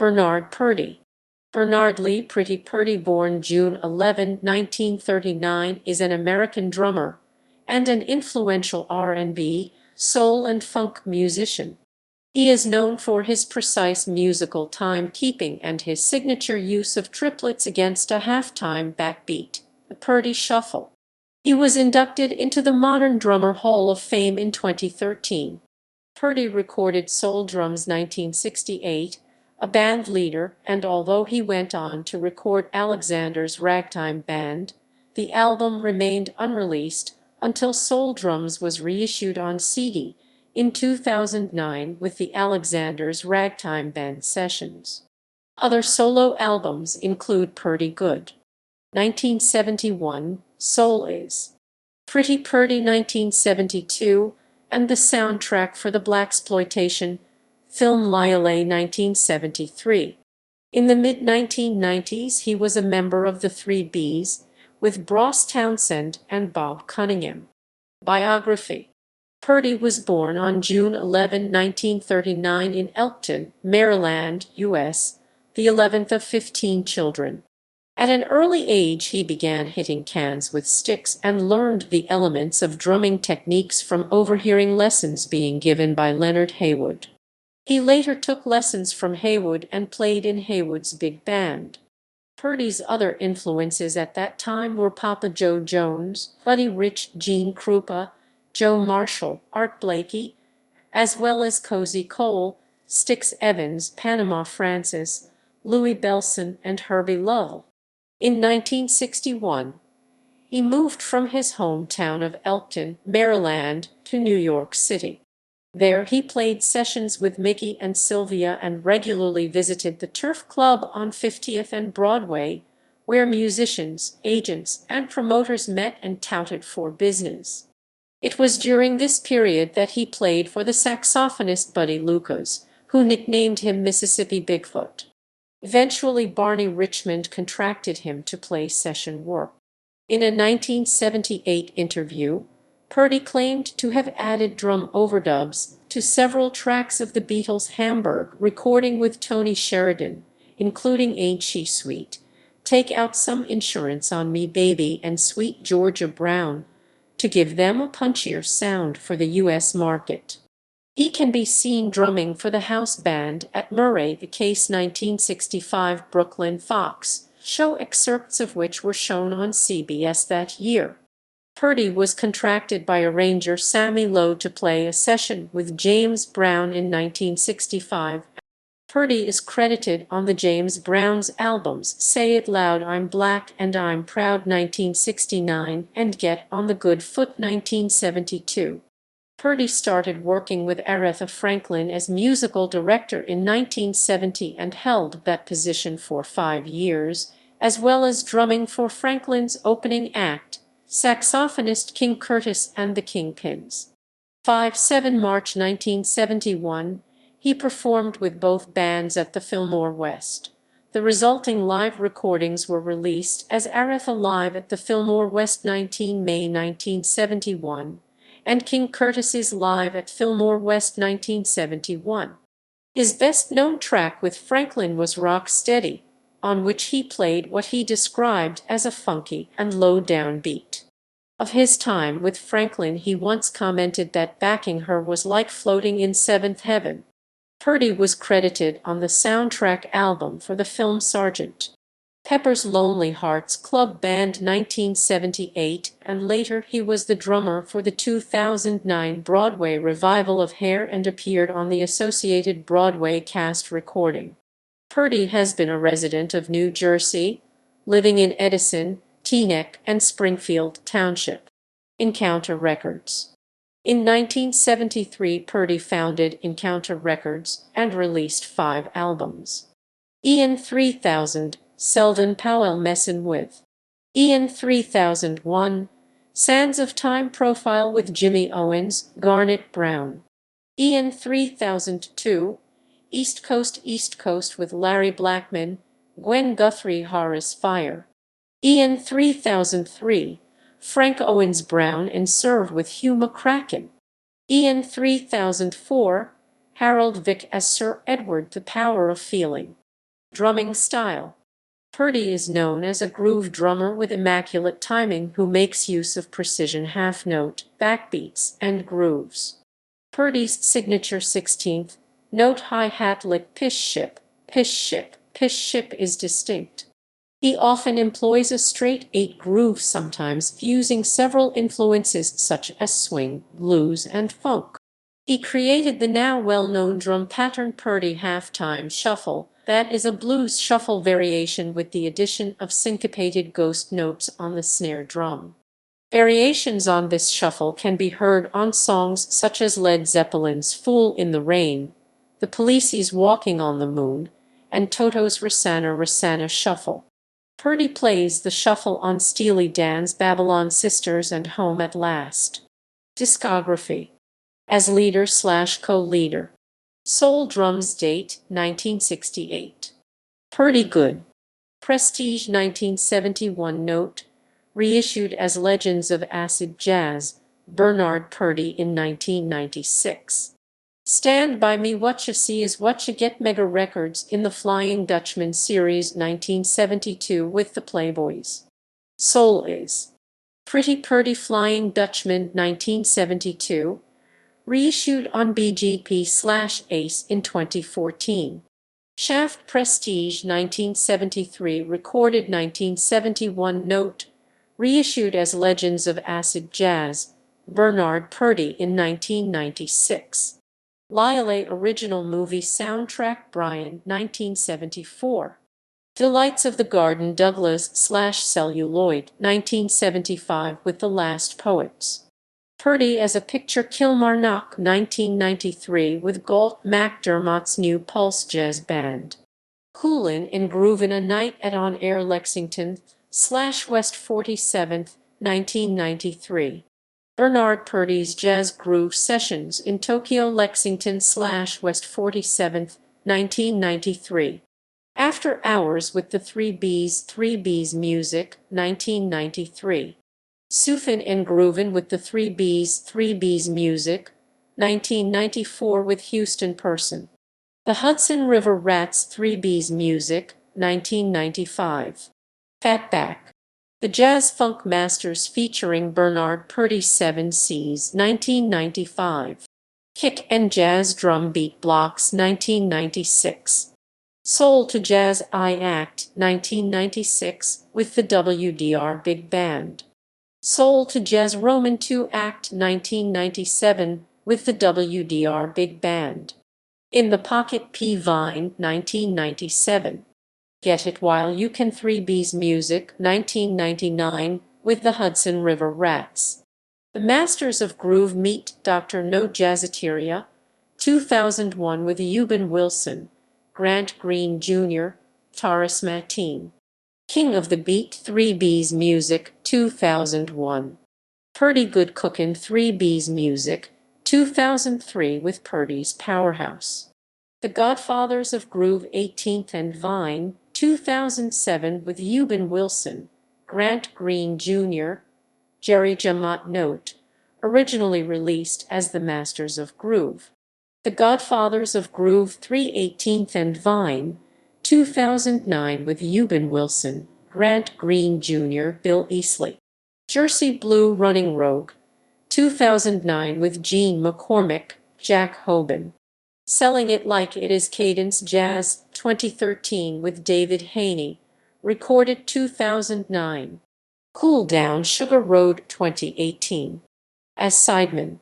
Bernard Purdie. Bernard Lee Purdie, born June 11, 1939, is an American drummer and an influential R&B, soul and funk musician. He is known for his precise musical timekeeping and his signature use of triplets against a half-time backbeat, the Purdie Shuffle. He was inducted into the Modern Drummer Hall of Fame in 2013. Purdie recorded Soul Drums 1968, a band leader, and although he went on to record Alexander's Ragtime band, the album remained unreleased until Soul Drums was reissued on CD in 2009 with the Alexander's Ragtime Band sessions. Other solo albums include Purdie Good, 1971, Soul Is, Pretty Purdie 1972, and the soundtrack for the blaxploitation film Lialeh 1973. In the mid-1990s, he was a member of the Three Bs with Townsend and Bob Cunningham. Biography. Purdie was born on June 11, 1939 in Elkton, Maryland, U.S., the 11th of 15 children. At an early age, he began hitting cans with sticks and learned the elements of drumming techniques from overhearing lessons being given by Leonard Haywood. He later took lessons from Haywood and played in Haywood's big band. Purdie's other influences at that time were Papa Joe Jones, Buddy Rich, Gene Krupa, Joe Marshall, Art Blakey, as well as Cozy Cole, Styx Evans, Panama Francis, Louis Bellson, and Herbie Lowell. In 1961, he moved from his hometown of Elkton, Maryland, to New York City. There he played sessions with Mickey and Sylvia and regularly visited the Turf Club on 50th and Broadway, where musicians, agents, and promoters met and touted for business. It was during this period that he played for the saxophonist Buddy Lucas, who nicknamed him Mississippi Bigfoot. Eventually, Barney Richmond contracted him to play session work. In a 1978 interview, Purdie claimed to have added drum overdubs to several tracks of the Beatles' Hamburg recording with Tony Sheridan, including Ain't She Sweet, Take Out Some Insurance on Me Baby, and Sweet Georgia Brown, to give them a punchier sound for the U.S. market. He can be seen drumming for the house band at Murray the Case 1965 Brooklyn Fox show, excerpts of which were shown on CBS that year. Purdie was contracted by arranger Sammy Lowe to play a session with James Brown in 1965. Purdie is credited on the James Brown's albums Say It Loud, I'm Black, and I'm Proud 1969 and Get on the Good Foot 1972. Purdie started working with Aretha Franklin as musical director in 1970 and held that position for 5 years, as well as drumming for Franklin's opening act, saxophonist King Curtis and the Kingpins. 5-7 March 1971, he performed with both bands at the Fillmore West. The resulting live recordings were released as Aretha Live at the Fillmore West 19 May 1971 and King Curtis's Live at Fillmore West 1971. His best-known track with Franklin was Rock Steady, on which he played what he described as a funky and low-down beat. Of his time with Franklin, he once commented that backing her was like floating in seventh heaven. Purdie was credited on the soundtrack album for the film Sgt. Pepper's Lonely Hearts Club Band 1978, and later he was the drummer for the 2009 Broadway revival of Hair and appeared on the associated Broadway cast recording. Purdie has been a resident of New Jersey, living in Edison, Teaneck, and Springfield Township. Encounter Records. In 1973, Purdie founded Encounter Records and released 5 albums. Ian 3000, Selden Powell Messin' With. Ian 3001, Sands of Time Profile with Jimmy Owens, Garnet Brown. Ian 3002, East Coast with Larry Blackman, Gwen Guthrie, Horace Fire. Ian 3003, Frank Owens Brown and Serve with Hugh McCracken. Ian 3004, Harold Vick as Sir Edward, The Power of Feeling. Drumming style. Purdie is known as a groove drummer with immaculate timing who makes use of precision half-note, backbeats, and grooves. Purdie's signature 16th note hi-hat lick pish-ship is distinct. He often employs a straight 8 groove, sometimes fusing several influences such as swing, blues, and funk. He created the now well-known drum pattern Purdie halftime shuffle, that is a blues shuffle variation with the addition of syncopated ghost notes on the snare drum. Variations on this shuffle can be heard on songs such as Led Zeppelin's Fool in the Rain, The Police's Walking on the Moon, and Toto's Rosanna Rosanna Shuffle. Purdie plays the shuffle on Steely Dan's Babylon Sisters and Home at Last. Discography. As leader/co-leader. Soul Drums date 1968. Purdie Good. Prestige 1971 note. Reissued as Legends of Acid Jazz, Bernard Purdie in 1996. Stand By Me Whatcha See Is Whatcha Get Mega Records in the Flying Dutchman series 1972 with the Playboys. Soul Is. Pretty Purdie Flying Dutchman 1972. Reissued on BGP/Ace in 2014. Shaft Prestige 1973 recorded 1971 note. Reissued as Legends of Acid Jazz, Bernard Purdie in 1996. Lialeh original movie soundtrack Brian 1974. Delights of the Garden Douglas/Celluloid 1975 with The Last Poets. Purdie as a Picture Kilmarnock 1993 with Galt MacDermott's New Pulse Jazz Band. Coolin' and Groovin' a Night at On Air Lexington/West 47th, 1993. Bernard Purdie's Jazz Groove Sessions in Tokyo Lexington/West 47th, 1993. After Hours with the 3Bs Music, 1993. Soufin' and Groovin' with the 3Bs Music, 1994 with Houston Person. The Hudson River Rats 3Bs Music, 1995. Fatback. The Jazz Funk Masters featuring Bernard Purdie 7Cs, 1995. Kick and Jazz Drum Beat Blocks, 1996. Soul to Jazz I Act, 1996 with the WDR Big Band. Soul to Jazz Roman II Act 1997 with the WDR Big Band. In the Pocket P. Vine 1997. Get It While You Can 3Bs Music 1999 with the Hudson River Rats. The Masters of Groove meet Dr. No Jazzateria 2001 with Eubin Wilson, Grant Green Jr., Taurus Mateen. King of the Beat 3Bs Music 2001. Purdie Good Cookin' 3Bs Music 2003 with Purdie's Powerhouse. The Godfathers of Groove 18th and Vine 2007 with Eubin Wilson, Grant Green Jr., Jerry Jamot Note, originally released as The Masters of Groove. The Godfathers of Groove 3/18th and Vine 2009 with Eubin Wilson, Grant Green Jr., Bill Easley. Jersey Blue Running Rogue 2009 with Gene McCormick, Jack Hoban. Selling It Like It Is Cadence Jazz 2013 with David Haney, recorded 2009. Cool Down Sugar Road 2018. As Sidemen.